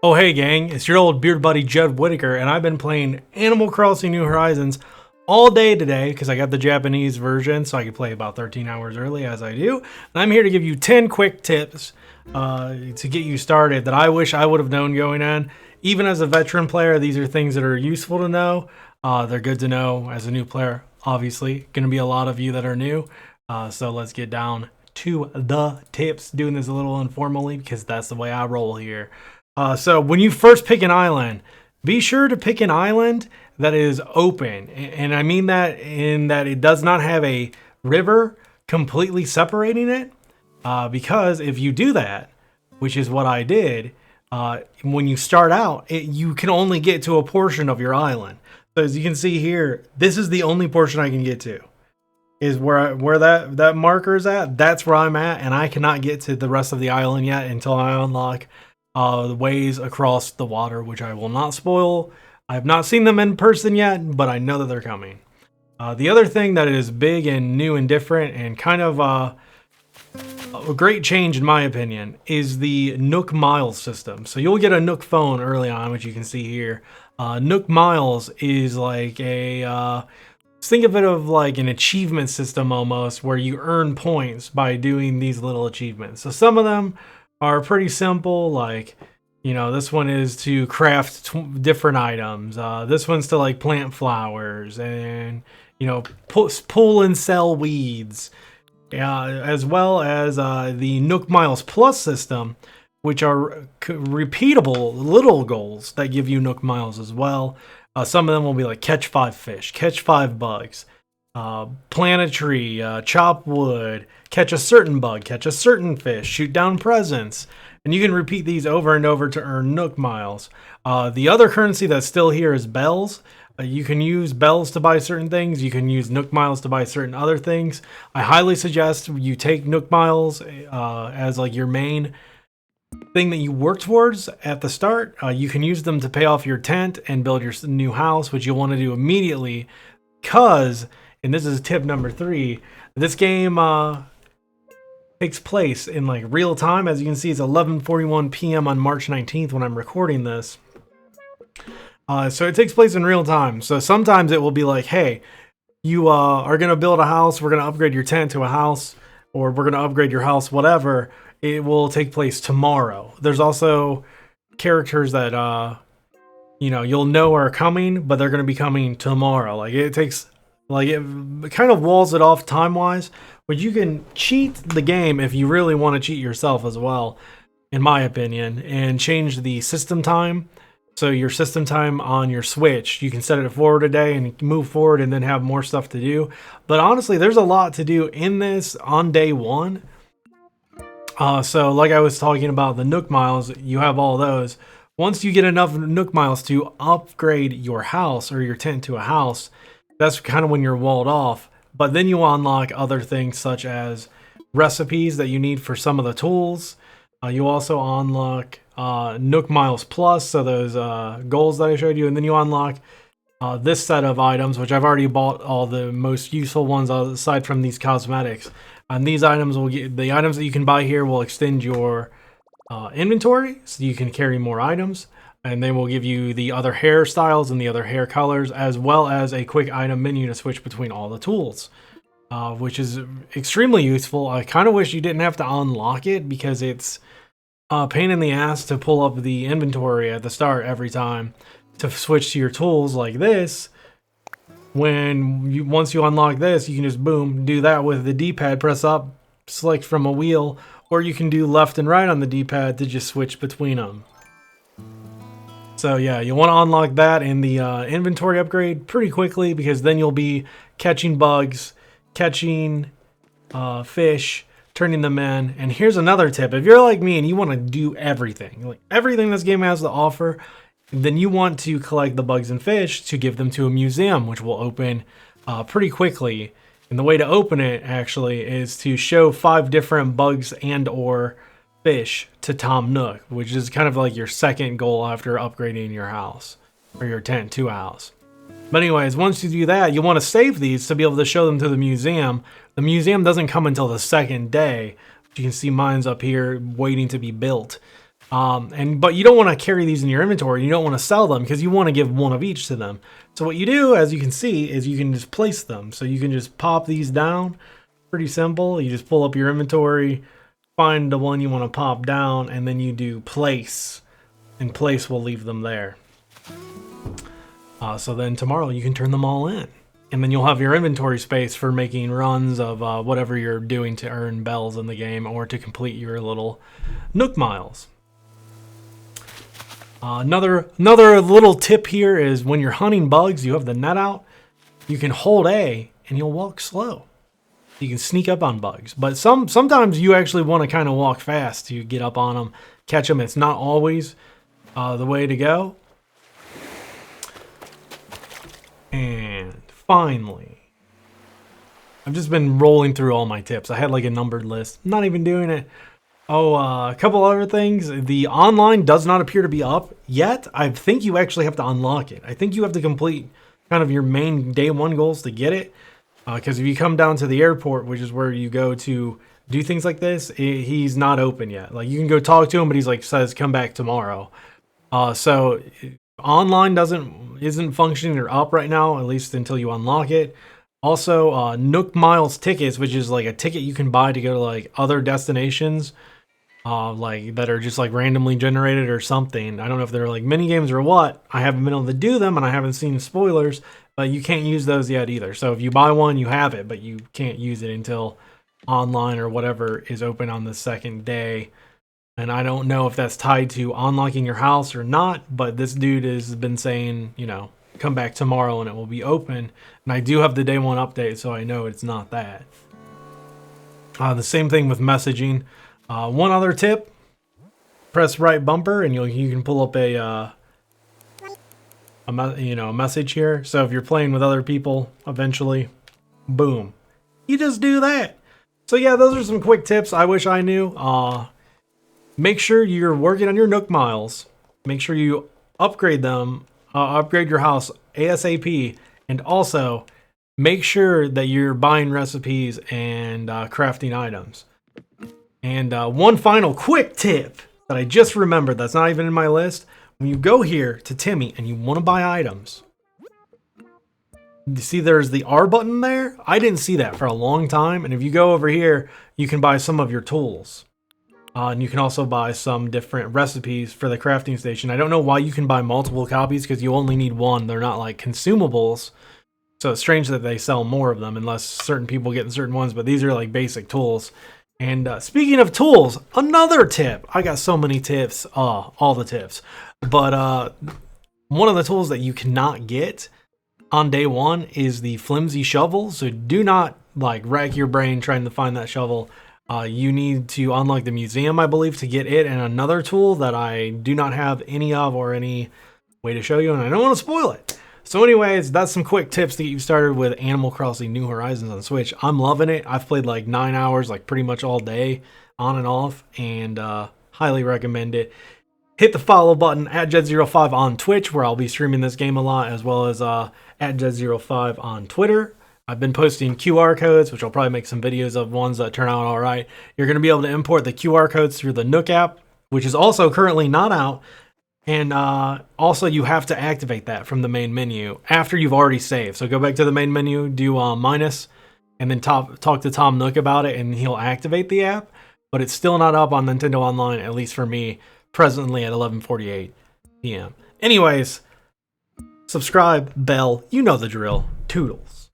Oh hey gang, it's your old beard buddy Judd Whitaker, and I've been playing Animal Crossing New Horizons all day today because I got the Japanese version so I could play about 13 hours early as I do. And I'm here to give you 10 quick tips to get you started that I wish I would have known going in. Even as a veteran player, these are things that are useful to know. They're good to know as a new player, obviously. Going to be a lot of you that are new. So let's get down to the tips. Doing this a little informally because that's the way I roll here. So when you first pick an island, be sure to pick an island that is open. And I mean that in that it does not have a river completely separating it. Because if you do that, which is what I did, when you start out, you can only get to a portion of your island. So as you can see here, this is the only portion I can get to. Is where that marker is at. That's where I'm at, and I cannot get to the rest of the island yet until I unlock the ways across the water, which I will not spoil. I have not seen them in person yet, but I know that they're coming. The other thing that is big and new and different and kind of a great change in my opinion is the Nook Miles system. So you'll get a Nook phone early on, which you can see here. Nook Miles is like think of it of like an achievement system almost, where you earn points by doing these little achievements. So some of them are pretty simple, like, you know, this one is to craft different items. This one's to like plant flowers and, you know, pull and sell weeds. As well as the Nook Miles Plus system, which are repeatable little goals that give you Nook Miles as well. Some of them will be like catch 5 fish, catch 5 bugs, plant a tree, chop wood, catch a certain bug, catch a certain fish, shoot down presents. And you can repeat these over and over to earn Nook Miles. The other currency that's still here is bells. You can use bells to buy certain things. You can use Nook Miles to buy certain other things. I highly suggest you take Nook Miles as like your main thing that you work towards at the start. You can use them to pay off your tent and build your new house, which you'll want to do immediately because, and this is tip number 3, this game takes place in like real time. As you can see, it's 11:41 p.m. on March 19th when I'm recording this. So it takes place in real time. So sometimes it will be like, hey, you are going to build a house. We're going to upgrade your tent to a house, or we're going to upgrade your house, whatever. It will take place tomorrow. There's also characters that, you know are coming, but they're going to be coming tomorrow. Like it takes, like it kind of walls it off time-wise, but you can cheat the game if you really want to cheat yourself as well, in my opinion, and change the system time. So your system time on your Switch, you can set it forward a day and move forward and then have more stuff to do. But honestly, there's a lot to do in this on day one. So like I was talking about the Nook Miles, you have all those. Once you get enough Nook Miles to upgrade your house or your tent to a house, that's kind of when you're walled off. But then you unlock other things such as recipes that you need for some of the tools. You also unlock Nook Miles Plus, so those goals that I showed you, and then you unlock this set of items, which I've already bought all the most useful ones aside from these cosmetics. And these items will get, the items that you can buy here will extend your inventory, so you can carry more items, and they will give you the other hairstyles and the other hair colors, as well as a quick item menu to switch between all the tools. Which is extremely useful. I kind of wish you didn't have to unlock it because it's a pain in the ass to pull up the inventory at the start every time to switch to your tools like this. Once you unlock this, you can just boom, do that with the D-pad, press up, select from a wheel, or you can do left and right on the D-pad to just switch between them. So yeah, you want to unlock that in the inventory upgrade pretty quickly because then you'll be catching bugs, catching fish, turning them in. And here's another tip. If you're like me and you want to do everything, like everything this game has to offer, then you want to collect the bugs and fish to give them to a museum, which will open pretty quickly. And the way to open it actually is to show 5 different bugs and or fish to Tom Nook, which is kind of like your second goal after upgrading your house or your tent to a house. But anyways, once you do that, you want to save these to be able to show them to the museum. The museum doesn't come until the second day. You can see mine's up here waiting to be built. But you don't want to carry these in your inventory. You don't want to sell them because you want to give one of each to them. So what you do, as you can see, is you can just place them. So you can just pop these down. Pretty simple. You just pull up your inventory, find the one you want to pop down, and then you do place. And place will leave them there. So then tomorrow you can turn them all in. And then you'll have your inventory space for making runs of whatever you're doing to earn bells in the game or to complete your little Nook Miles. Another little tip here is when you're hunting bugs, you have the net out, you can hold A and you'll walk slow. You can sneak up on bugs. But sometimes you actually want to kind of walk fast to get up on them, catch them. It's not always the way to go. And finally, I've just been rolling through all my tips. I had like a numbered list. I'm not even doing it. A couple other things. The online does not appear to be up yet. I think you actually have to unlock it. I think you have to complete kind of your main day one goals to get it. Because if you come down to the airport, which is where you go to do things like this, he's not open yet. Like you can go talk to him, but he's like says come back tomorrow. So online isn't functioning or up right now, at least until you unlock it. Also, Nook Miles tickets, which is like a ticket you can buy to go to like other destinations, like that are just like randomly generated or something. I don't know if they're like mini games or what. I haven't been able to do them, and I haven't seen spoilers, but you can't use those yet either. So if you buy one, you have it, but you can't use it until online or whatever is open on the second day. And I don't know if that's tied to unlocking your house or not, but this dude has been saying, you know, come back tomorrow and it will be open. And I do have the day one update, so I know it's not that. The same thing with messaging. One other tip, press right bumper and you can pull up a message here. So if you're playing with other people, eventually, boom, you just do that. So yeah, those are some quick tips I wish I knew. Make sure you're working on your Nook Miles. Make sure you upgrade them, upgrade your house ASAP, and also make sure that you're buying recipes and crafting items. And one final quick tip that I just remembered that's not even in my list. When you go here to Timmy and you want to buy items, you see there's the R button there? I didn't see that for a long time. And if you go over here, you can buy some of your tools. And you can also buy some different recipes for the crafting station. I don't know why you can buy multiple copies because you only need one. They're not like consumables. So it's strange that they sell more of them unless certain people get certain ones. But these are like basic tools. And speaking of tools, another tip. I got so many tips. All the tips. But one of the tools that you cannot get on day one is the Flimsy Shovel. So do not like rack your brain trying to find that shovel. You need to unlock the museum, I believe, to get it, and another tool that I do not have any of or any way to show you, and I don't want to spoil it. So anyways, that's some quick tips to get you started with Animal Crossing New Horizons on Switch. I'm loving it. I've played like 9 hours, like pretty much all day, on and off, and highly recommend it. Hit the follow button at Jed05 on Twitch, where I'll be streaming this game a lot, as well as at Jed05 on Twitter. I've been posting QR codes, which I'll probably make some videos of ones that turn out all right. You're going to be able to import the QR codes through the Nook app, which is also currently not out. And also you have to activate that from the main menu after you've already saved. So go back to the main menu, do minus, and then talk to Tom Nook about it, and he'll activate the app. But it's still not up on Nintendo Online, at least for me, presently at 11:48 p.m. Anyways, subscribe, bell, you know the drill. Toodles.